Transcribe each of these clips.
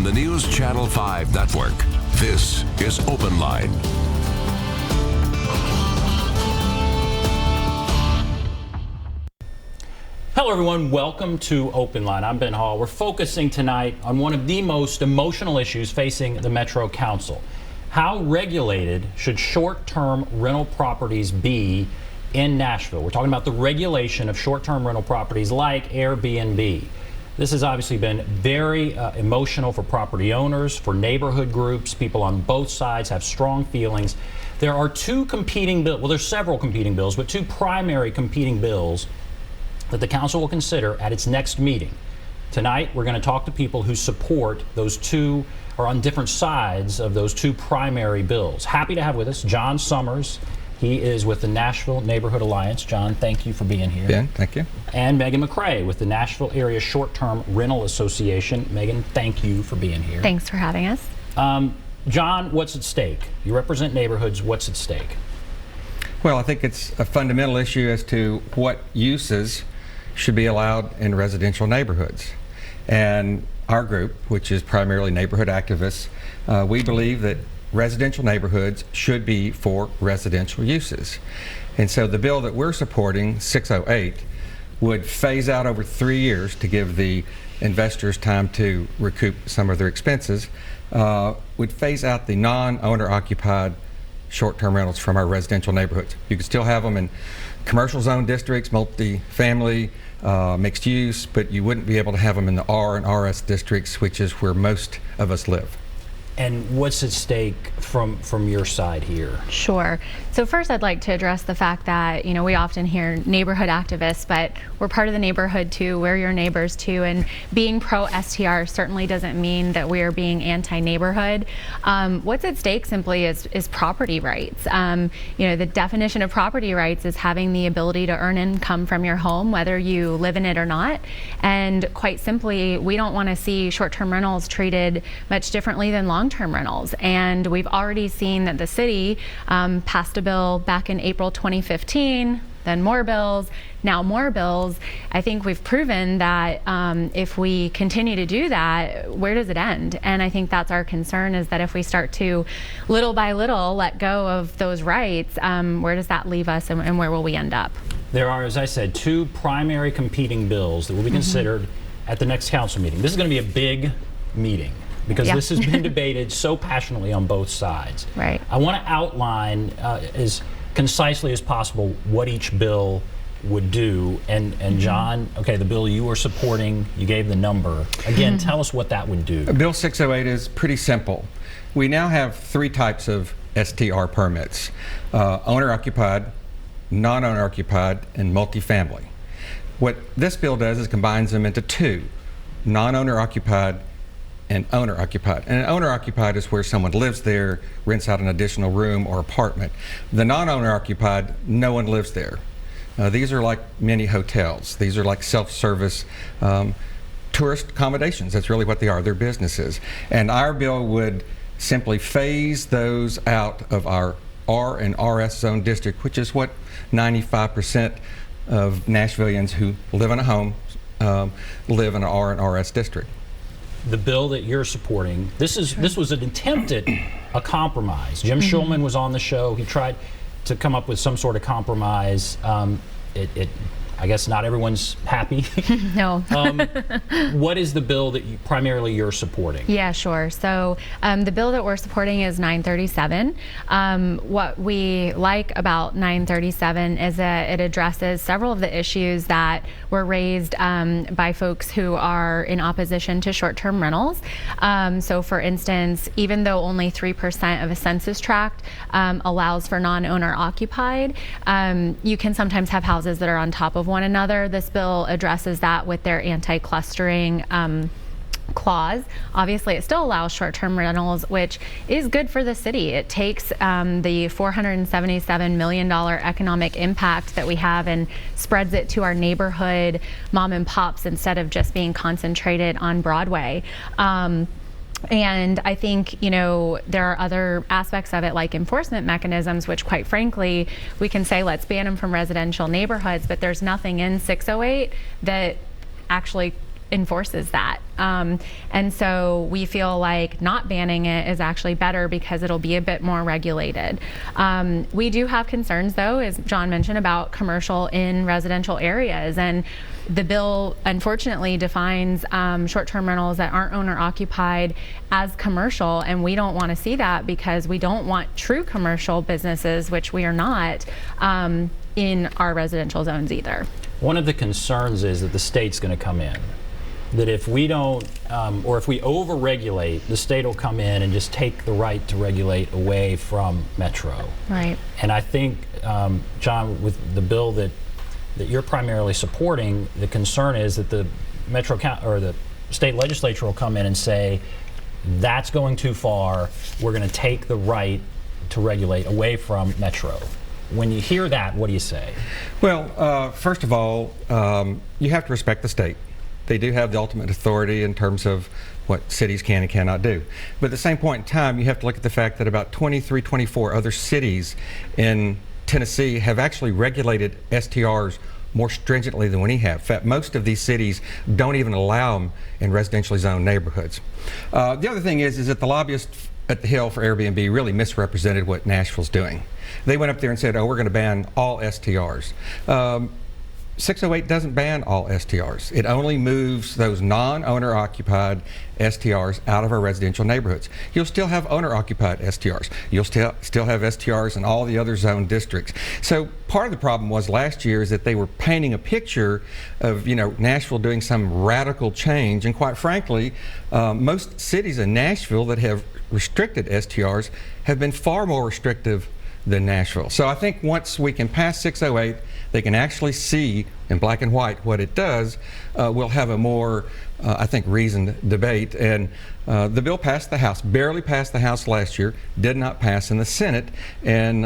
on the NewsChannel 5 network. This is OpenLine. Hello everyone, welcome to OpenLine. I'm Ben Hall. We're focusing tonight on one of the most emotional issues facing the Metro Council. How regulated should short-term rental properties be in Nashville? We're talking about the regulation of short-term rental properties like Airbnb. This has obviously been very emotional for property owners, for neighborhood groups. People on both sides have strong feelings. There are two competing bills, well, there's several competing bills, but two primary competing bills that the council will consider at its next meeting. Tonight, we're going to talk to people who support those two, or on different sides of those two primary bills. Happy to have with us John Summers. He is with the Nashville Neighborhood Alliance. John, thank you for being here. Ben, thank you. And Megan McCrea with the Nashville Area Short-Term Rental Association. Megan, thank you for being here. Thanks for having us. John, what's at stake? You represent neighborhoods. What's at stake? Well, I think it's a fundamental issue as to what uses should be allowed in residential neighborhoods. And our group, which is primarily neighborhood activists, we believe that residential neighborhoods should be for residential uses. And so the bill that we're supporting, 608, would phase out over 3 years to give the investors time to recoup some of their expenses, would phase out the non-owner occupied short-term rentals from our residential neighborhoods. You could still have them in commercial zone districts, multi-family, mixed use, but you wouldn't be able to have them in the R and RS districts, which is where most of us live. And what's at stake from your side here? Sure. So first I'd like to address the fact that, you know, we often hear neighborhood activists, but we're part of the neighborhood too, we're your neighbors too, and being pro-STR certainly doesn't mean that we are being anti-neighborhood. What's at stake simply is property rights. You know, the definition of property rights is having the ability to earn income from your home, whether you live in it or not. And quite simply, we don't want to see short-term rentals treated much differently than long-term rentals. And we've already seen that the city passed a bill back in April 2015, then more bills, now more bills. I think we've proven that if we continue to do that, where does it end? And I think that's our concern, is that if we start to little by little let go of those rights, where does that leave us, and where will we end up? There are, as I said, two primary competing bills that will be considered at the next council meeting. This is going to be a big meeting, because this has been debated so passionately on both sides. Right. I want to outline as concisely as possible what each bill would do. And John, okay, the bill you were supporting, you gave the number. Again, tell us what that would do. Bill 608 is pretty simple. We now have three types of STR permits: owner-occupied, non-owner occupied, and multifamily. What this bill does is combines them into two: non-owner occupied and owner occupied. And an owner occupied is where someone lives there, rents out an additional room or apartment. The non-owner occupied, no one lives there. These are like mini hotels. These are like self-service tourist accommodations. That's really what they are. They're businesses. And our bill would simply phase those out of our R and RS zone district, which is what 95% of Nashvillians who live in a home live in an R and RS district. The bill that you're supporting, this was an attempt at a compromise. Jim Schulman was on the show. He tried to come up with some sort of compromise. I guess not everyone's happy. No. What is the bill that primarily you're supporting? Yeah, sure. So the bill that we're supporting is 937. What we like about 937 is that it addresses several of the issues that were raised by folks who are in opposition to short-term rentals. So for instance, even though only 3% of a census tract allows for non-owner occupied, you can sometimes have houses that are on top of one another. This bill addresses that with their anti-clustering clause. Obviously, it still allows short-term rentals, which is good for the city. It takes the $477 million economic impact that we have and spreads it to our neighborhood mom and pops instead of just being concentrated on Broadway. And I think, you know, there are other aspects of it, like enforcement mechanisms, which quite frankly, we can say let's ban them from residential neighborhoods, but there's nothing in 608 that actually enforces that. And so we feel like not banning it is actually better because it'll be a bit more regulated. We do have concerns, though, as John mentioned, about commercial in residential areas. And the bill, unfortunately, defines short-term rentals that aren't owner-occupied as commercial, and we don't want to see that because we don't want true commercial businesses, which we are not, in our residential zones either. One of the concerns is that the state's going to come in. That if we don't, or if we over-regulate, the state will come in and just take the right to regulate away from Metro. Right. And I think, John, with the bill that you're primarily supporting, the concern is that the Metro or the state legislature will come in and say, that's going too far. We're going to take the right to regulate away from Metro. When you hear that, what do you say? Well, first of all, you have to respect the state. They do have the ultimate authority in terms of what cities can and cannot do. But at the same point in time, you have to look at the fact that about 23, 24 other cities in Tennessee have actually regulated STRs more stringently than we have. In fact, most of these cities don't even allow them in residentially zoned neighborhoods. The other thing is that the lobbyists at the Hill for Airbnb really misrepresented what Nashville's doing. They went up there and said, oh, we're going to ban all STRs. 608 doesn't ban all STRs. It only moves those non-owner occupied STRs out of our residential neighborhoods. You'll still have owner occupied STRs. You'll still have STRs in all the other zone districts. So part of the problem was last year is that they were painting a picture of, Nashville doing some radical change, and quite frankly, most cities in Nashville that have restricted STRs have been far more restrictive than Nashville. So I think once we can pass 608, they can actually see in black and white what it does, we'll have a more, I think, reasoned debate. And the bill passed the House, barely passed the House last year, did not pass in the Senate. And,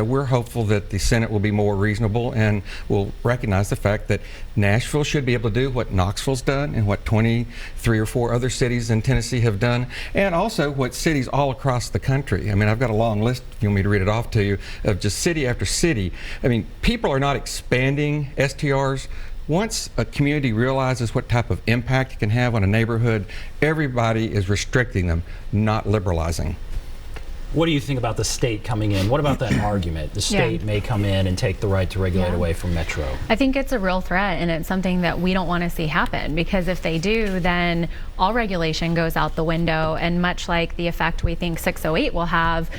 we're hopeful that the Senate will be more reasonable and will recognize the fact that Nashville should be able to do what Knoxville's done and what 23 or 4 other cities in Tennessee have done, and also what cities all across the country. I mean, I've got a long list, if you want me to read it off to you, of just city after city. I mean, people are not expanding STRs. Once a community realizes what type of impact it can have on a neighborhood, everybody is restricting them, not liberalizing. What do you think about the state coming in? What about that argument? The state may come in and take the right to regulate away from Metro. I think it's a real threat, and it's something that we don't want to see happen, because if they do, then all regulation goes out the window, and much like the effect we think 608 will have,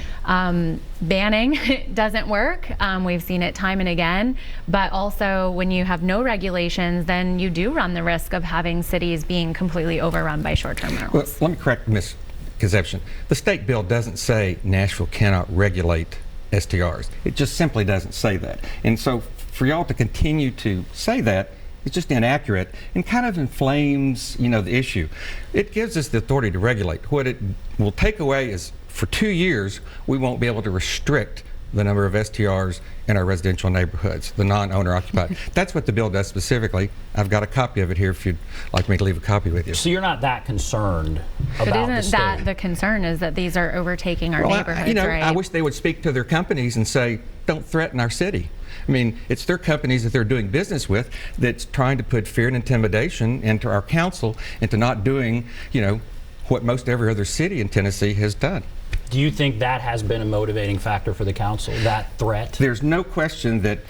banning doesn't work. We've seen it time and again, but also when you have no regulations, then you do run the risk of having cities being completely overrun by short-term rentals. Well, let me correct Ms. Conception. The state bill doesn't say Nashville cannot regulate STRs. It just simply doesn't say that. And so for y'all to continue to say that, it's just inaccurate and kind of inflames, the issue. It gives us the authority to regulate. What it will take away is, for 2 years, we won't be able to restrict the number of STRs in our residential neighborhoods, the non-owner occupied. That's what the bill does specifically. I've got a copy of it here if you'd like me to leave a copy with you. So you're not that concerned about but the isn't state? that the concern, is that these are overtaking our neighborhoods, right? I wish they would speak to their companies and say, don't threaten our city. I mean, it's their companies that they're doing business with that's trying to put fear and intimidation into our council into not doing, what most every other city in Tennessee has done. Do you think that has been a motivating factor for the council, that threat? There's no question that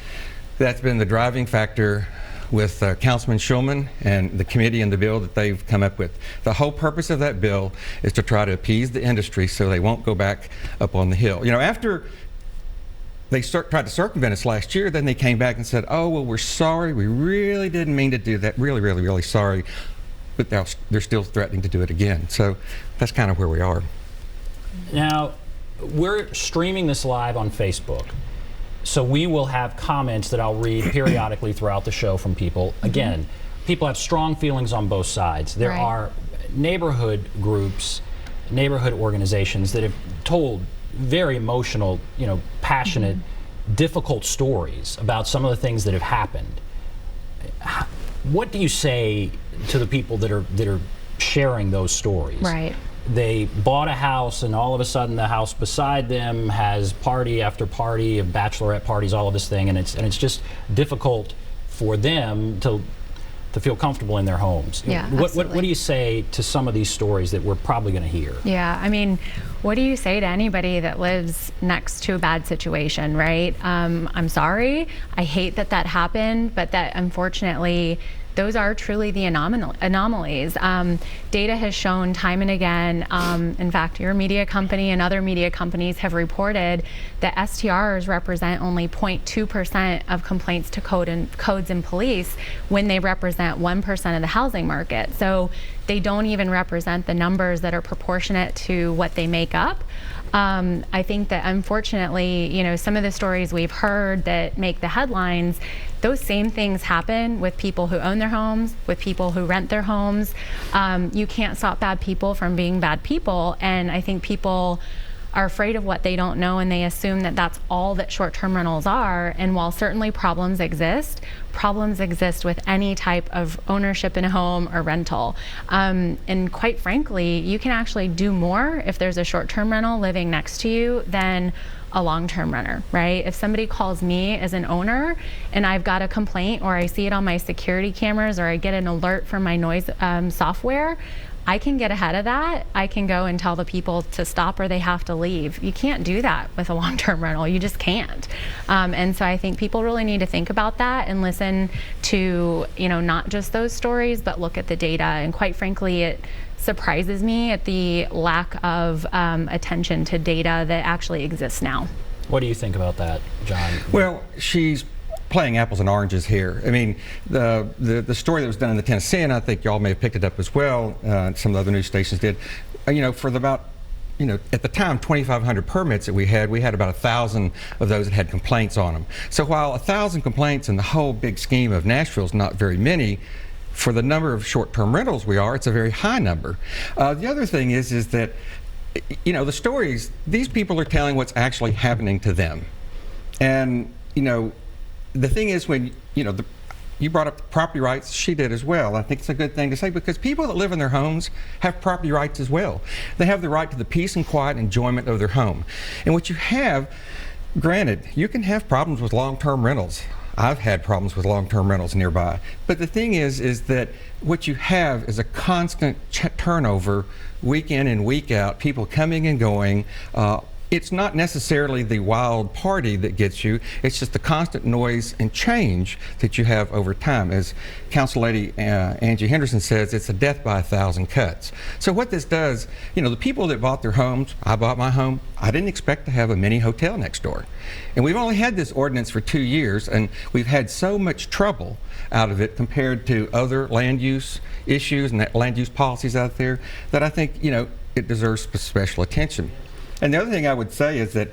that's been the driving factor with Councilman Schulman and the committee and the bill that they've come up with. The whole purpose of that bill is to try to appease the industry so they won't go back up on the Hill. After they tried to circumvent us last year, then they came back and said, oh, well, we're sorry. We really didn't mean to do that. Really, really, really sorry. But they're still threatening to do it again. So that's kind of where we are. Now, we're streaming this live on Facebook, so we will have comments that I'll read periodically throughout the show from people. Again, people have strong feelings on both sides. There are neighborhood groups, neighborhood organizations that have told very emotional, passionate, difficult stories about some of the things that have happened. What do you say to the people that are sharing those stories? Right. They bought a house, and all of a sudden the house beside them has party after party of bachelorette parties, all of this thing, and it's just difficult for them to to feel comfortable in their homes. Yeah, what absolutely. do you say to some of these stories that we're probably going to hear? Yeah, I mean, what do you say to anybody that lives next to a bad situation, right? I'm sorry. I hate that that happened, but that unfortunately, those are truly the anomalies. Data has shown time and again, in fact, your media company and other media companies have reported that STRs represent only 0.2% of complaints to codes and police when they represent 1% of the housing market. So they don't even represent the numbers that are proportionate to what they make up. I think that unfortunately, you know, some of the stories we've heard that make the headlines, those same things happen with people who own their homes, with people who rent their homes. You can't stop bad people from being bad people, and I think people are afraid of what they don't know, and they assume that that's all that short-term rentals are. And while certainly problems exist with any type of ownership in a home or rental. And quite frankly, you can actually do more if there's a short-term rental living next to you than a long-term renter, right? If somebody calls me as an owner and I've got a complaint, or I see it on my security cameras, or I get an alert from my noise software, I can get ahead of that. I can go and tell the people to stop, or they have to leave. You can't do that with a long-term rental. You just can't. And so I think people really need to think about that and listen to, you know, not just those stories, but look at the data. And quite frankly, it surprises me at the lack of attention to data that actually exists now. What do you think about that, John? Well, she's playing apples and oranges here. I mean, the story that was done in the Tennessean, I think y'all may have picked it up as well. Some of the other news stations did. You know, for about, you know, at the time, 2,500 permits that we had about 1,000 of those that had complaints on them. So while 1,000 complaints in the whole big scheme of Nashville is not very many, for the number of short-term rentals it's a very high number. The other thing is that, you know, the stories, these people are telling what's actually happening to them. And, you know, the thing is, when, you know, you brought up property rights, she did as well. I think it's a good thing to say, because people that live in their homes have property rights as well. They have the right to the peace and quiet enjoyment of their home. And what you have, granted, you can have problems with long-term rentals. I've had problems with long-term rentals nearby. But the thing is that what you have is a constant turnover, week in and week out, people coming and going. It's not necessarily the wild party that gets you, it's just the constant noise and change that you have over time. As Council Lady Angie Henderson says, it's a death by 1,000 cuts. So what this does, you know, the people that bought their homes, I bought my home, I didn't expect to have a mini hotel next door. And we've only had this ordinance for 2 years, and we've had so much trouble out of it compared to other land use issues and land use policies out there, that I think, you know, it deserves special attention. And the other thing I would say is that,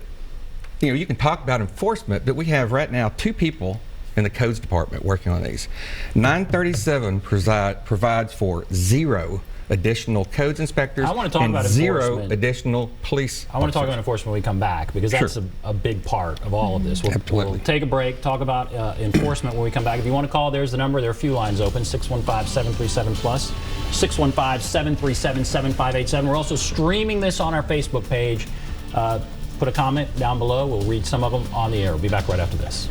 you know, you can talk about enforcement, but we have right now 2 people in the codes department working on these. 937 provides for 0 additional codes inspectors I want to talk and about 0 enforcement. additional police I want to talk about officers. enforcement when we come back, because that's Sure. a big part of all of this. We'll Absolutely. take a break, talk about enforcement when we come back. If you want to call, there's the number. There are a few lines open, 615-737-PLUS, 615-737-7587. We're also streaming this on our Facebook page. Put a comment down below. We'll read some of them on the air. We'll be back right after this.